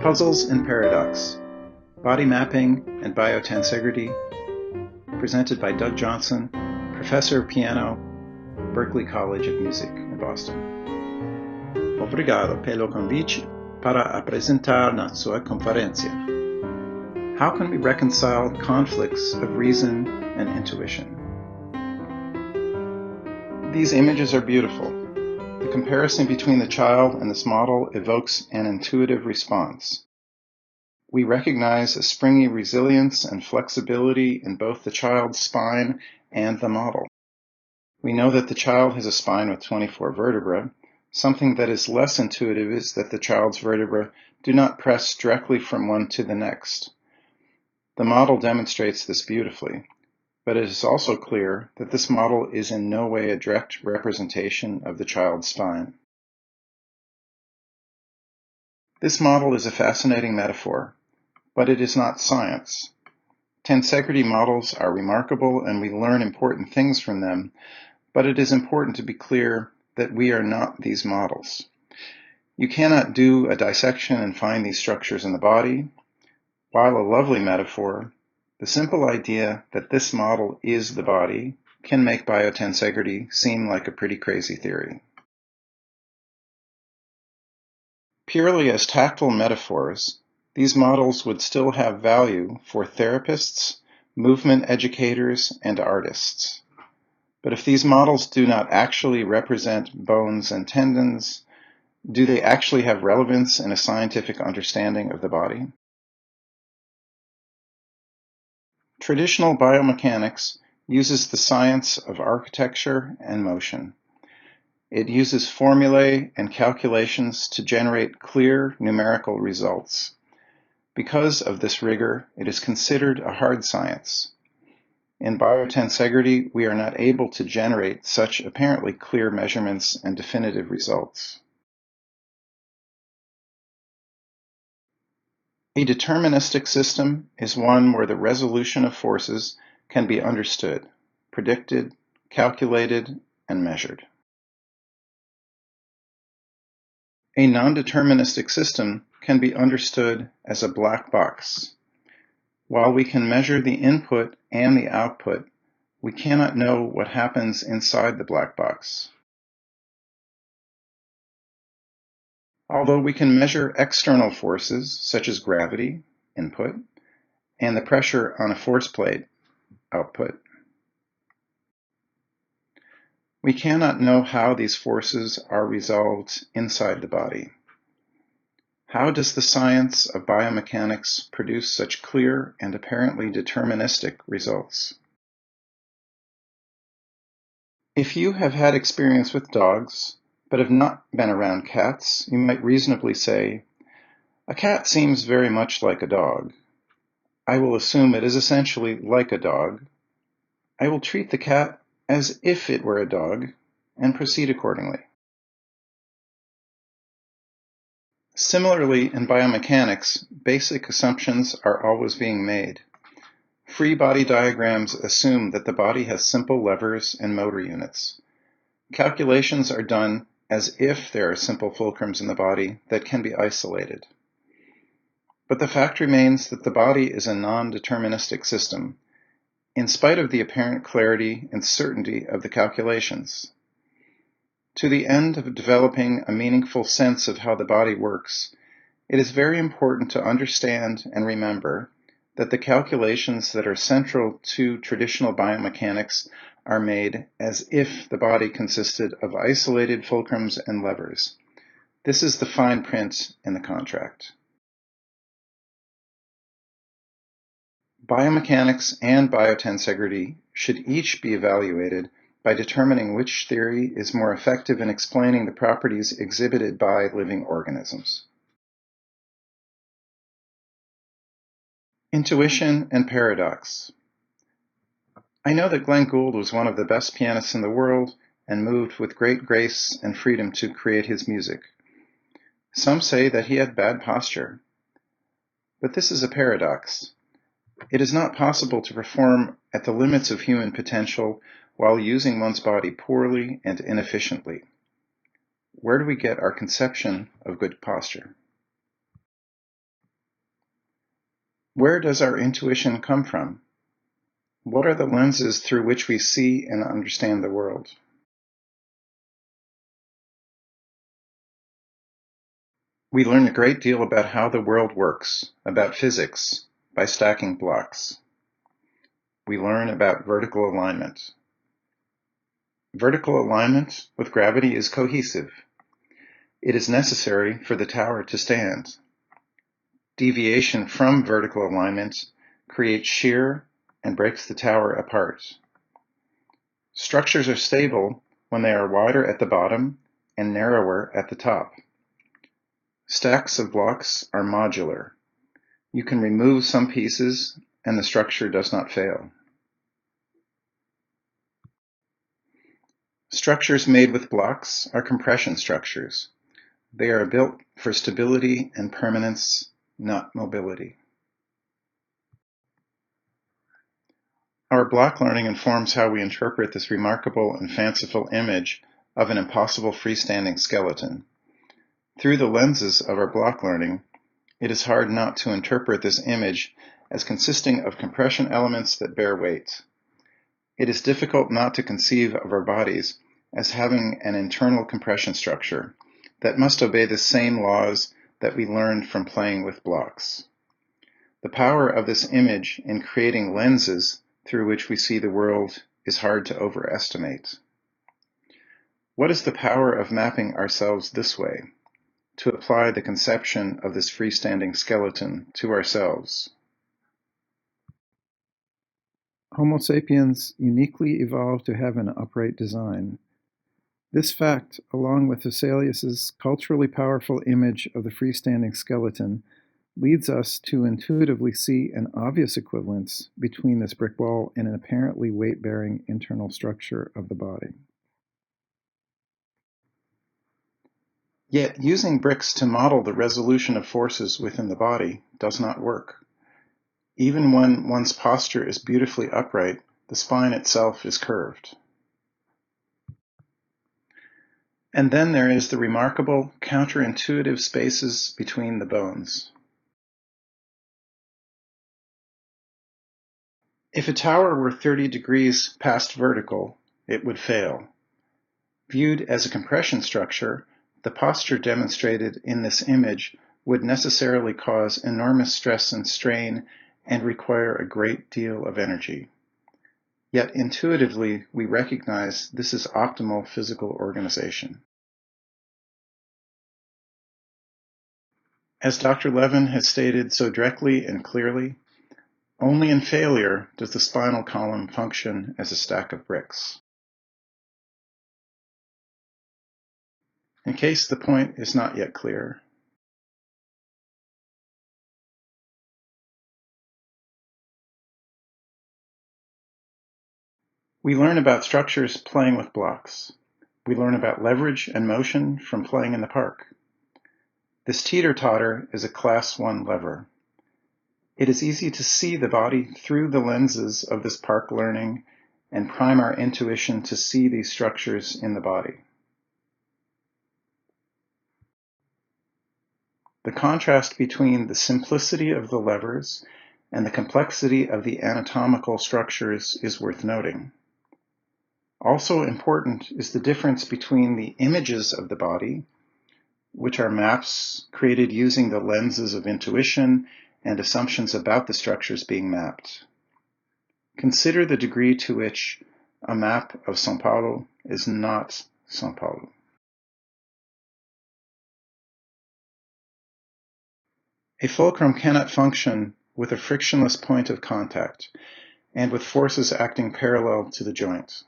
Puzzles and Paradox, Body Mapping and Biotensegrity, presented by Doug Johnson, Professor of Piano, Berklee College of Music in Boston. Obrigado pelo convite para apresentar na sua conferência. How can we reconcile conflicts of reason and intuition? These images are beautiful. The comparison between the child and this model evokes an intuitive response. We recognize a springy resilience and flexibility in both the child's spine and the model. We know that the child has a spine with 24 vertebrae. Something that is less intuitive is that the child's vertebrae do not press directly from one to the next. The model demonstrates this beautifully, but it is also clear that this model is in no way a direct representation of the child's spine. This model is a fascinating metaphor, but it is not science. Tensegrity models are remarkable and we learn important things from them, but it is important to be clear that we are not these models. You cannot do a dissection and find these structures in the body. While a lovely metaphor, the simple idea that this model is the body can make biotensegrity seem like a pretty crazy theory. Purely as tactile metaphors, these models would still have value for therapists, movement educators, and artists. But if these models do not actually represent bones and tendons, do they actually have relevance in a scientific understanding of the body? Traditional biomechanics uses the science of architecture and motion. It uses formulae and calculations to generate clear numerical results. Because of this rigor, it is considered a hard science. In biotensegrity, we are not able to generate such apparently clear measurements and definitive results. A deterministic system is one where the resolution of forces can be understood, predicted, calculated, and measured. A nondeterministic system can be understood as a black box. While we can measure the input and the output, we cannot know what happens inside the black box. Although we can measure external forces, such as gravity, input, and the pressure on a force plate, output, we cannot know how these forces are resolved inside the body. How does the science of biomechanics produce such clear and apparently deterministic results? If you have had experience with dogs, but have not been around cats, you might reasonably say, a cat seems very much like a dog. I will assume it is essentially like a dog. I will treat the cat as if it were a dog and proceed accordingly. Similarly, in biomechanics, basic assumptions are always being made. Free body diagrams assume that the body has simple levers and motor units. Calculations are done as if there are simple fulcrums in the body that can be isolated. But the fact remains that the body is a non-deterministic system, in spite of the apparent clarity and certainty of the calculations. To the end of developing a meaningful sense of how the body works, it is very important to understand and remember that the calculations that are central to traditional biomechanics are made as if the body consisted of isolated fulcrums and levers. This is the fine print in the contract. Biomechanics and biotensegrity should each be evaluated by determining which theory is more effective in explaining the properties exhibited by living organisms. Intuition and paradox. I know that Glenn Gould was one of the best pianists in the world and moved with great grace and freedom to create his music. Some say that he had bad posture. But this is a paradox. It is not possible to perform at the limits of human potential while using one's body poorly and inefficiently. Where do we get our conception of good posture? Where does our intuition come from? What are the lenses through which we see and understand the world? We learn a great deal about how the world works, about physics, by stacking blocks. We learn about vertical alignment. Vertical alignment with gravity is cohesive. It is necessary for the tower to stand. Deviation from vertical alignment creates shear and breaks the tower apart. Structures are stable when they are wider at the bottom and narrower at the top. Stacks of blocks are modular. You can remove some pieces and the structure does not fail. Structures made with blocks are compression structures. They are built for stability and permanence, not mobility. Our block learning informs how we interpret this remarkable and fanciful image of an impossible freestanding skeleton. Through the lenses of our block learning, it is hard not to interpret this image as consisting of compression elements that bear weight. It is difficult not to conceive of our bodies as having an internal compression structure that must obey the same laws that we learned from playing with blocks. The power of this image in creating lenses through which we see the world is hard to overestimate. What is the power of mapping ourselves this way, to apply the conception of this freestanding skeleton to ourselves? Homo sapiens uniquely evolved to have an upright design. This fact, along with Vesalius's culturally powerful image of the freestanding skeleton, leads us to intuitively see an obvious equivalence between this brick wall and an apparently weight-bearing internal structure of the body. Yet, using bricks to model the resolution of forces within the body does not work. Even when one's posture is beautifully upright, the spine itself is curved. And then there is the remarkable, counterintuitive spaces between the bones. If a tower were 30 degrees past vertical, it would fail. Viewed as a compression structure, the posture demonstrated in this image would necessarily cause enormous stress and strain and require a great deal of energy. Yet intuitively, we recognize this is optimal physical organization. As Dr. Levin has stated so directly and clearly, only in failure does the spinal column function as a stack of bricks. In case the point is not yet clear, we learn about structures playing with blocks. We learn about leverage and motion from playing in the park. This teeter-totter is a Class 1 lever. It is easy to see the body through the lenses of this park learning and prime our intuition to see these structures in the body. The contrast between the simplicity of the levers and the complexity of the anatomical structures is worth noting. Also important is the difference between the images of the body, which are maps created using the lenses of intuition and assumptions about the structures being mapped. Consider the degree to which a map of São Paulo is not São Paulo. A fulcrum cannot function with a frictionless point of contact and with forces acting parallel to the joint.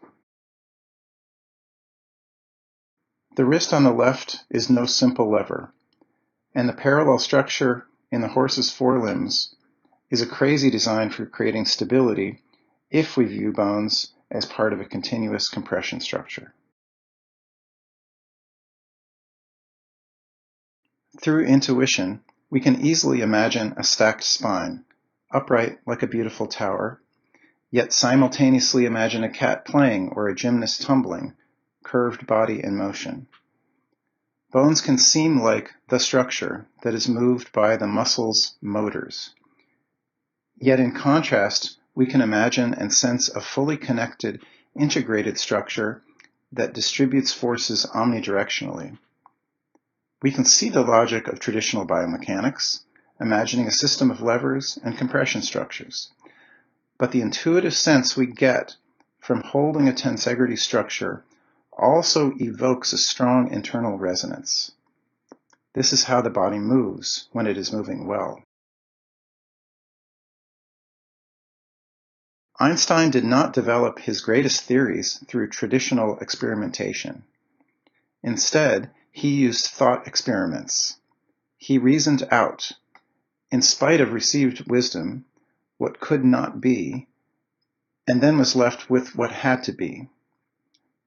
The wrist on the left is no simple lever, and the parallel structure in the horse's forelimbs is a crazy design for creating stability if we view bones as part of a continuous compression structure. Through intuition, we can easily imagine a stacked spine, upright like a beautiful tower, yet simultaneously imagine a cat playing or a gymnast tumbling, curved body in motion. Bones can seem like the structure that is moved by the muscles' motors. Yet in contrast, we can imagine and sense a fully connected, integrated structure that distributes forces omnidirectionally. We can see the logic of traditional biomechanics, imagining a system of levers and compression structures. But the intuitive sense we get from holding a tensegrity structure also evokes a strong internal resonance. This is how the body moves when it is moving well. Einstein did not develop his greatest theories through traditional experimentation. Instead, he used thought experiments. He reasoned out, in spite of received wisdom, what could not be, and then was left with what had to be.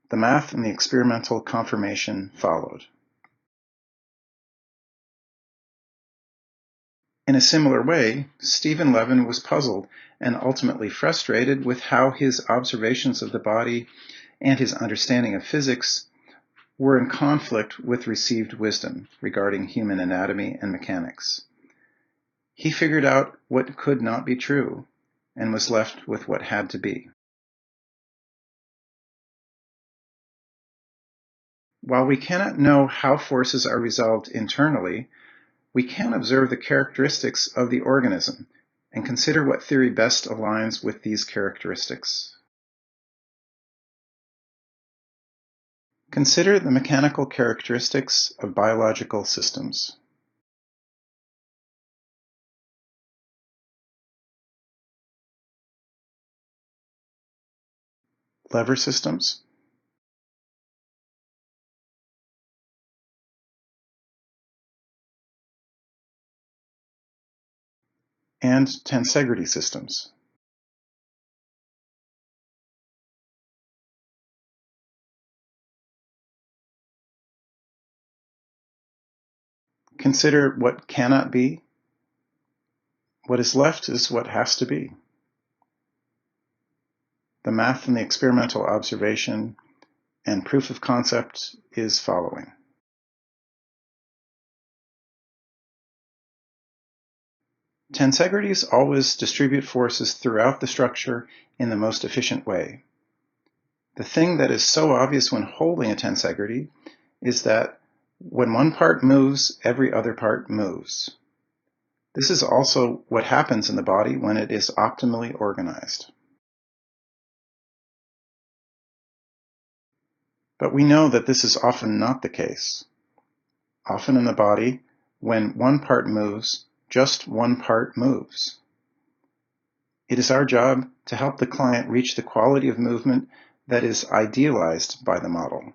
The math and the experimental confirmation followed. In a similar way, Stephen Levin was puzzled and ultimately frustrated with how his observations of the body and his understanding of physics were in conflict with received wisdom regarding human anatomy and mechanics. He figured out what could not be true and was left with what had to be. While we cannot know how forces are resolved internally, we can observe the characteristics of the organism and consider what theory best aligns with these characteristics. Consider the mechanical characteristics of biological systems. Lever systems, and tensegrity systems. Consider what cannot be. What is left is what has to be. The math and the experimental observation and proof of concept is following. Tensegrities always distribute forces throughout the structure in the most efficient way. The thing that is so obvious when holding a tensegrity is that when one part moves, every other part moves. This is also what happens in the body when it is optimally organized. But we know that this is often not the case. Often in the body, when one part moves, just one part moves. It is our job to help the client reach the quality of movement that is idealized by the model.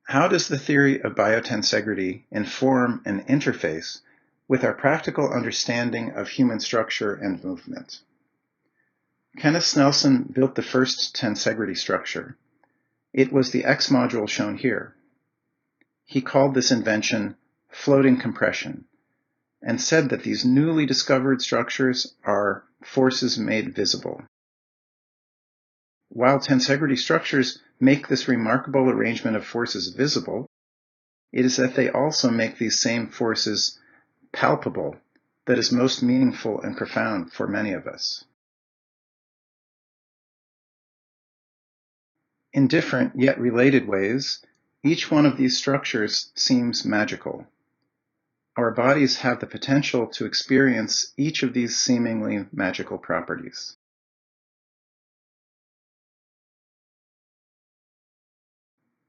How does the theory of biotensegrity inform an interface with our practical understanding of human structure and movement? Kenneth Snelson built the first tensegrity structure. It was the X module shown here. He called this invention floating compression and said that these newly discovered structures are forces made visible. While tensegrity structures make this remarkable arrangement of forces visible, it is that they also make these same forces palpable that is most meaningful and profound for many of us. In different yet related ways, each one of these structures seems magical. Our bodies have the potential to experience each of these seemingly magical properties.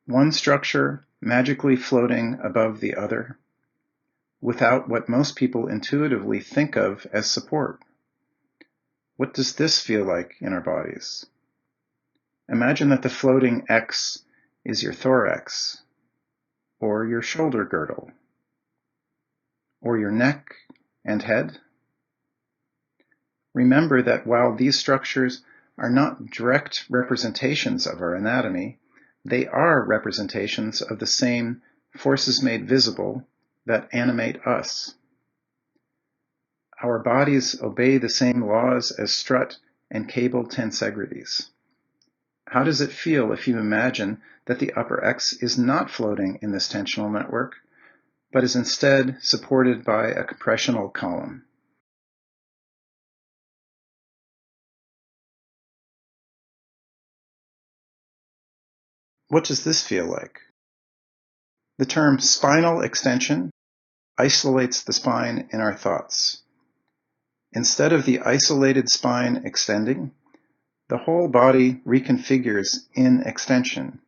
One structure magically floating above the other, without what most people intuitively think of as support. What does this feel like in our bodies? Imagine that the floating X is your thorax, or your shoulder girdle, or your neck and head. Remember that while these structures are not direct representations of our anatomy, they are representations of the same forces made visible that animate us. Our bodies obey the same laws as strut and cable tensegrities. How does it feel if you imagine that the upper X is not floating in this tensional network, but is instead supported by a compressional column. What does this feel like? The term spinal extension isolates the spine in our thoughts. Instead of the isolated spine extending, the whole body reconfigures in extension.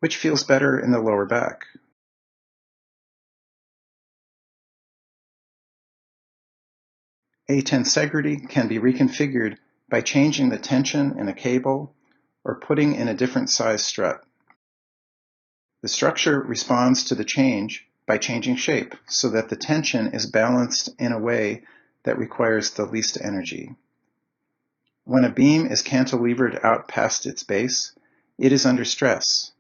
Which feels better in the lower back? A tensegrity can be reconfigured by changing the tension in a cable or putting in a different size strut. The structure responds to the change by changing shape so that the tension is balanced in a way that requires the least energy. When a beam is cantilevered out past its base, it is under stress.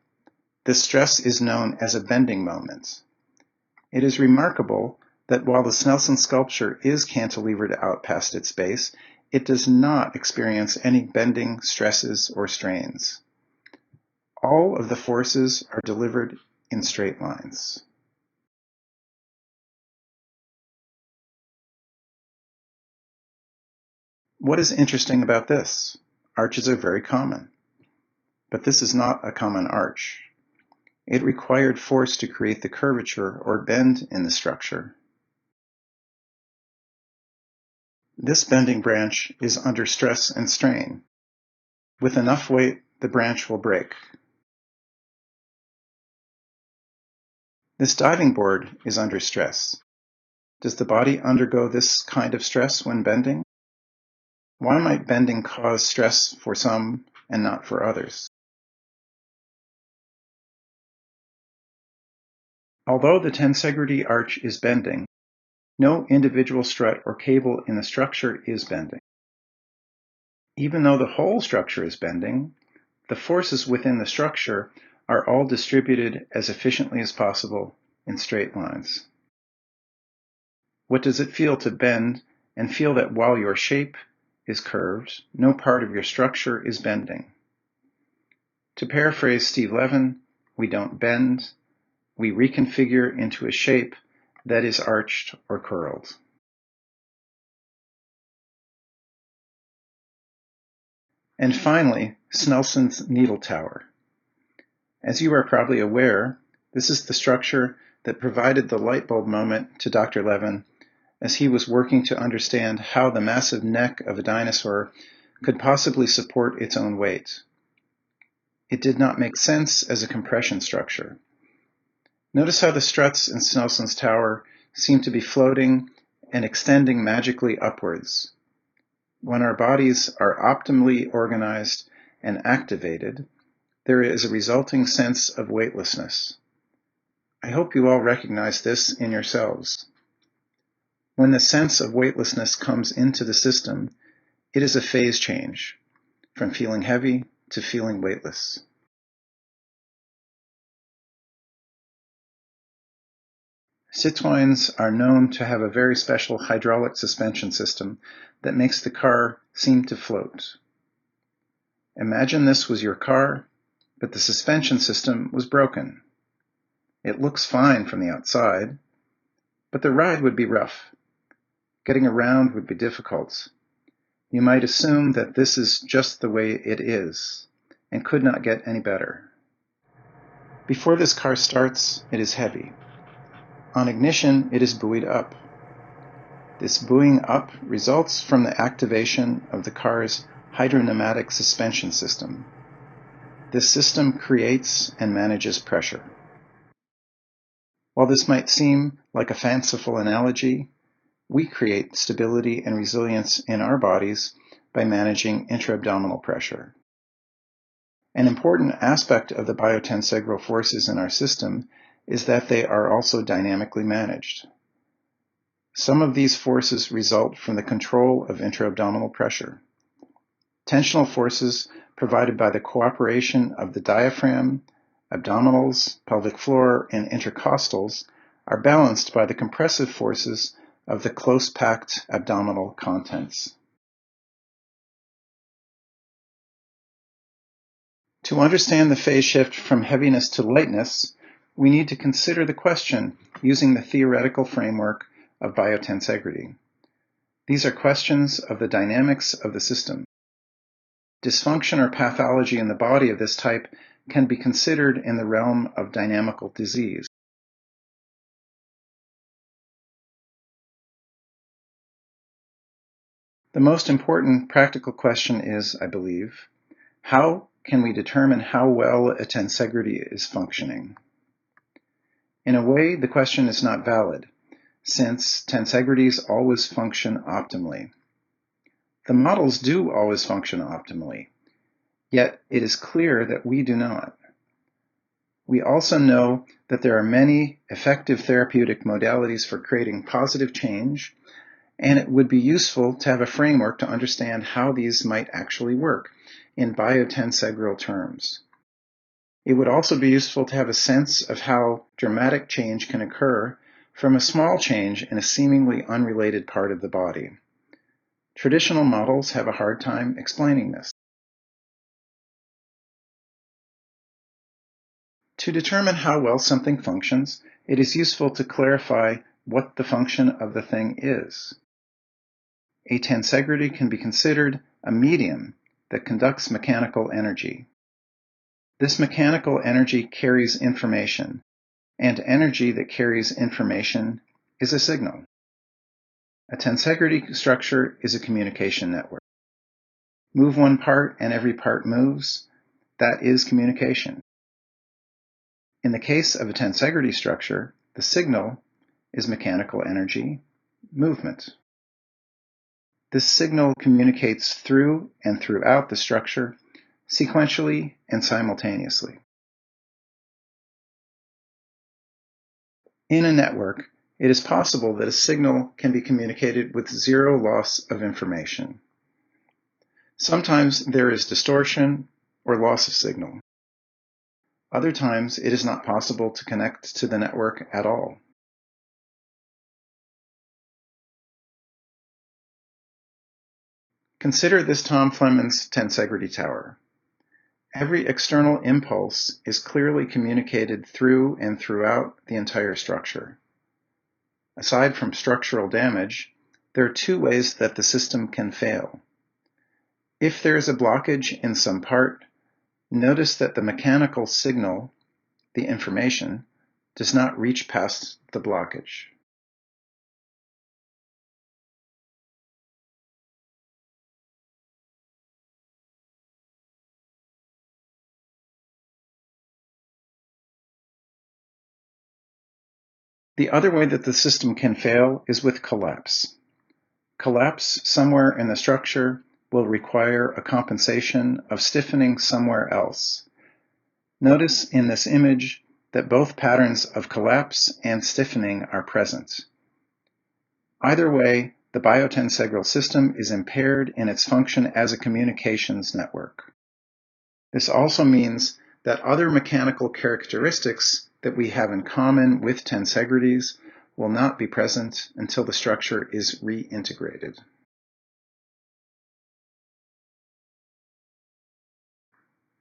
This stress is known as a bending moment. It is remarkable that while the Snelson sculpture is cantilevered out past its base, it does not experience any bending stresses or strains. All of the forces are delivered in straight lines. What is interesting about this? Arches are very common, but this is not a common arch. It required force to create the curvature or bend in the structure. This bending branch is under stress and strain. With enough weight, the branch will break. This diving board is under stress. Does the body undergo this kind of stress when bending? Why might bending cause stress for some and not for others? Although the tensegrity arch is bending, no individual strut or cable in the structure is bending. Even though the whole structure is bending, the forces within the structure are all distributed as efficiently as possible in straight lines. What does it feel to bend and feel that while your shape is curved, no part of your structure is bending? To paraphrase Steve Levin, we don't bend, we reconfigure into a shape that is arched or curled. And finally, Snelson's needle tower. As you are probably aware, this is the structure that provided the light bulb moment to Dr. Levin as he was working to understand how the massive neck of a dinosaur could possibly support its own weight. It did not make sense as a compression structure. Notice how the struts in Snelson's tower seem to be floating and extending magically upwards. When our bodies are optimally organized and activated, there is a resulting sense of weightlessness. I hope you all recognize this in yourselves. When the sense of weightlessness comes into the system, it is a phase change, from feeling heavy to feeling weightless. Citroëns are known to have a very special hydraulic suspension system that makes the car seem to float. Imagine this was your car, but the suspension system was broken. It looks fine from the outside, but the ride would be rough. Getting around would be difficult. You might assume that this is just the way it is, and could not get any better. Before this car starts, it is heavy. On ignition, it is buoyed up. This buoying up results from the activation of the car's hydropneumatic suspension system. This system creates and manages pressure. While this might seem like a fanciful analogy, we create stability and resilience in our bodies by managing intra-abdominal pressure. An important aspect of the biotensegral forces in our system is that they are also dynamically managed. Some of these forces result from the control of intra-abdominal pressure. Tensional forces provided by the cooperation of the diaphragm, abdominals, pelvic floor, and intercostals are balanced by the compressive forces of the close-packed abdominal contents. To understand the phase shift from heaviness to lightness, we need to consider the question using the theoretical framework of biotensegrity. These are questions of the dynamics of the system. Dysfunction or pathology in the body of this type can be considered in the realm of dynamical disease. The most important practical question is, I believe, how can we determine how well a tensegrity is functioning? In a way, the question is not valid, since tensegrities always function optimally. The models do always function optimally, yet it is clear that we do not. We also know that there are many effective therapeutic modalities for creating positive change, and it would be useful to have a framework to understand how these might actually work in biotensegral terms. It would also be useful to have a sense of how dramatic change can occur from a small change in a seemingly unrelated part of the body. Traditional models have a hard time explaining this. To determine how well something functions, it is useful to clarify what the function of the thing is. A tensegrity can be considered a medium that conducts mechanical energy. This mechanical energy carries information, and energy that carries information is a signal. A tensegrity structure is a communication network. Move one part and every part moves. That is communication. In the case of a tensegrity structure, the signal is mechanical energy, movement. This signal communicates through and throughout the structure, sequentially and simultaneously. In a network, it is possible that a signal can be communicated with zero loss of information. Sometimes there is distortion or loss of signal. Other times it is not possible to connect to the network at all. Consider this Tom Fleming's tensegrity tower. Every external impulse is clearly communicated through and throughout the entire structure. Aside from structural damage, there are two ways that the system can fail. If there is a blockage in some part, notice that the mechanical signal, the information, does not reach past the blockage. The other way that the system can fail is with collapse. Collapse somewhere in the structure will require a compensation of stiffening somewhere else. Notice in this image that both patterns of collapse and stiffening are present. Either way, the biotensegral system is impaired in its function as a communications network. This also means that other mechanical characteristics that we have in common with tensegrities will not be present until the structure is reintegrated.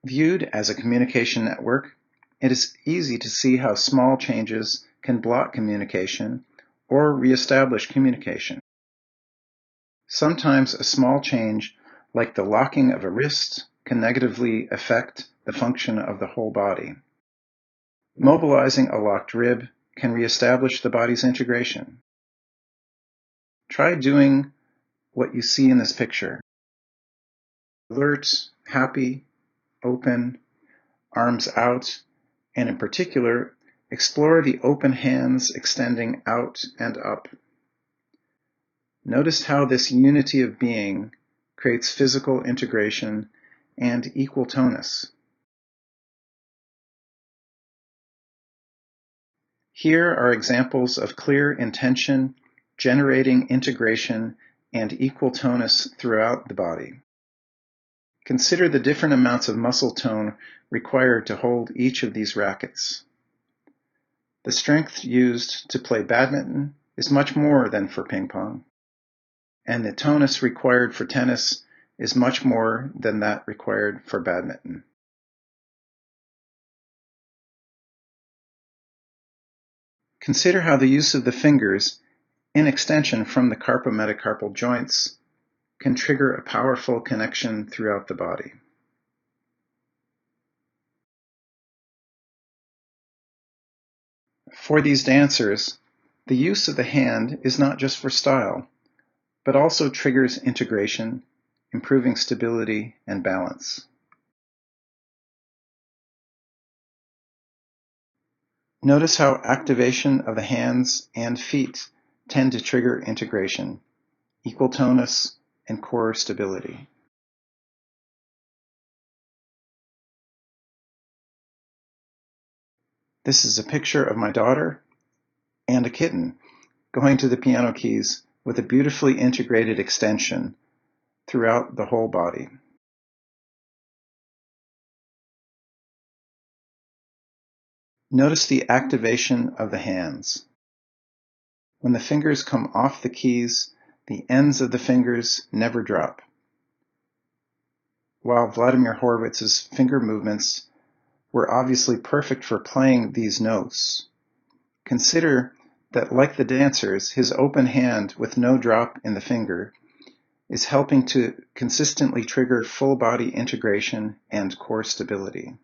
Viewed as a communication network, it is easy to see how small changes can block communication or reestablish communication. Sometimes a small change, like the locking of a wrist, can negatively affect the function of the whole body. Mobilizing a locked rib can reestablish the body's integration. Try doing what you see in this picture. Alert, happy, open, arms out, and in particular, explore the open hands extending out and up. Notice how this unity of being creates physical integration and equal tonus. Here are examples of clear intention, generating integration and equal tonus throughout the body. Consider the different amounts of muscle tone required to hold each of these rackets. The strength used to play badminton is much more than for ping pong, and the tonus required for tennis is much more than that required for badminton. Consider how the use of the fingers in extension from the carpometacarpal joints can trigger a powerful connection throughout the body. For these dancers, the use of the hand is not just for style, but also triggers integration, improving stability and balance. Notice how activation of the hands and feet tend to trigger integration, equal tonus, and core stability. This is a picture of my daughter and a kitten going to the piano keys with a beautifully integrated extension throughout the whole body. Notice the activation of the hands. When the fingers come off the keys, the ends of the fingers never drop. While Vladimir Horowitz's finger movements were obviously perfect for playing these notes, consider that, like the dancers, his open hand with no drop in the finger is helping to consistently trigger full body integration and core stability.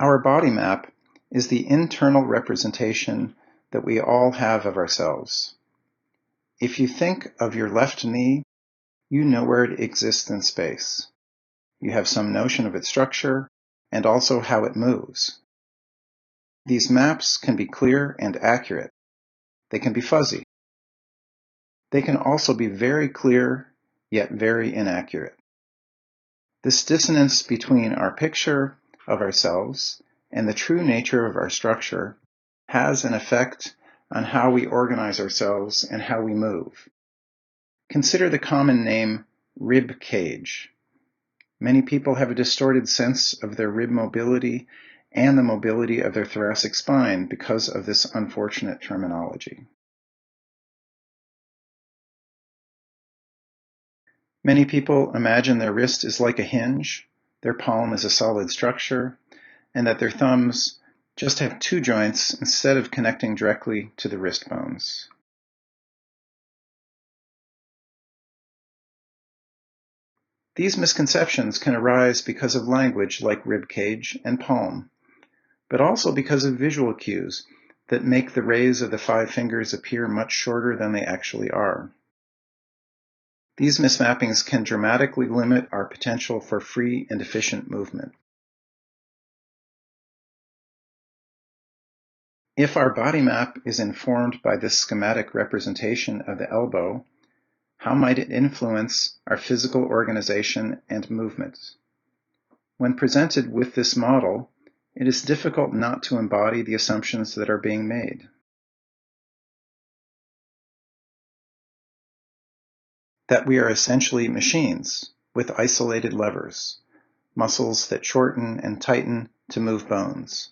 Our body map is the internal representation that we all have of ourselves. If you think of your left knee, you know where it exists in space. You have some notion of its structure and also how it moves. These maps can be clear and accurate. They can be fuzzy. They can also be very clear, yet very inaccurate. This dissonance between our picture of ourselves and the true nature of our structure has an effect on how we organize ourselves and how we move. Consider the common name rib cage. Many people have a distorted sense of their rib mobility and the mobility of their thoracic spine because of this unfortunate terminology. Many people imagine their wrist is like a hinge, their palm is a solid structure, and that their thumbs just have two joints instead of connecting directly to the wrist bones. These misconceptions can arise because of language like rib cage and palm, but also because of visual cues that make the rays of the 5 fingers appear much shorter than they actually are. These mismappings can dramatically limit our potential for free and efficient movement. If our body map is informed by this schematic representation of the elbow, how might it influence our physical organization and movement? When presented with this model, it is difficult not to embody the assumptions that are being made. That we are essentially machines with isolated levers, muscles that shorten and tighten to move bones.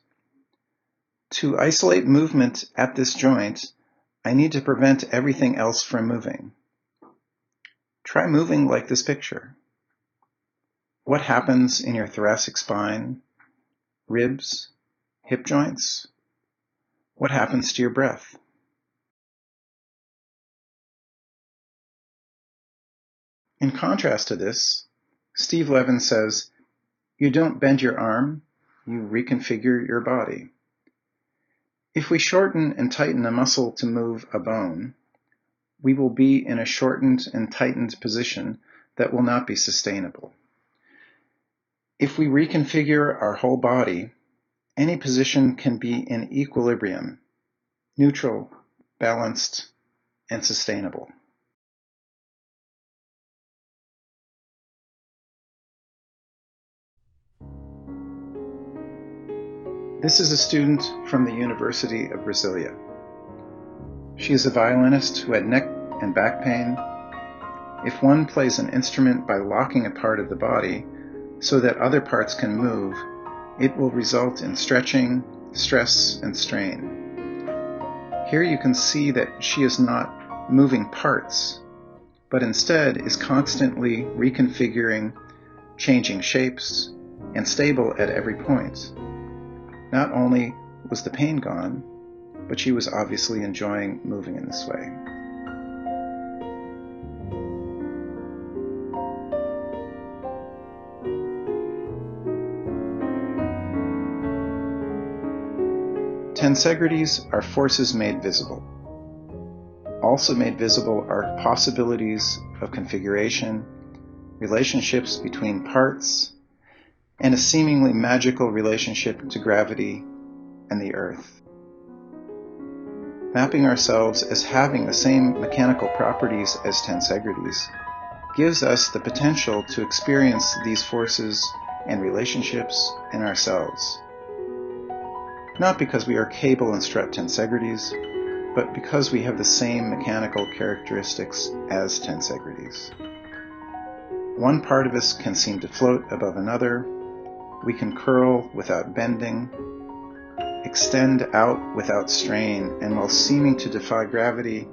To isolate movement at this joint, I need to prevent everything else from moving. Try moving like this picture. What happens in your thoracic spine, ribs, hip joints? What happens to your breath? In contrast to this, Steve Levin says, you don't bend your arm, you reconfigure your body. If we shorten and tighten a muscle to move a bone, we will be in a shortened and tightened position that will not be sustainable. If we reconfigure our whole body, any position can be in equilibrium, neutral, balanced, and sustainable. This is a student from the University of Brasilia. She is a violinist who had neck and back pain. If one plays an instrument by locking a part of the body so that other parts can move, it will result in stretching, stress, and strain. Here you can see that she is not moving parts, but instead is constantly reconfiguring, changing shapes, and stable at every point. Not only was the pain gone, but she was obviously enjoying moving in this way. Tensegrities are forces made visible. Also made visible are possibilities of configuration, relationships between parts, and a seemingly magical relationship to gravity and the earth. Mapping ourselves as having the same mechanical properties as tensegrities gives us the potential to experience these forces and relationships in ourselves. Not because we are cable and strut tensegrities, but because we have the same mechanical characteristics as tensegrities. One part of us can seem to float above another. We can curl without bending, extend out without strain, and while seeming to defy gravity,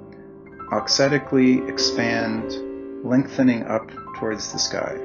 auxetically expand, lengthening up towards the sky.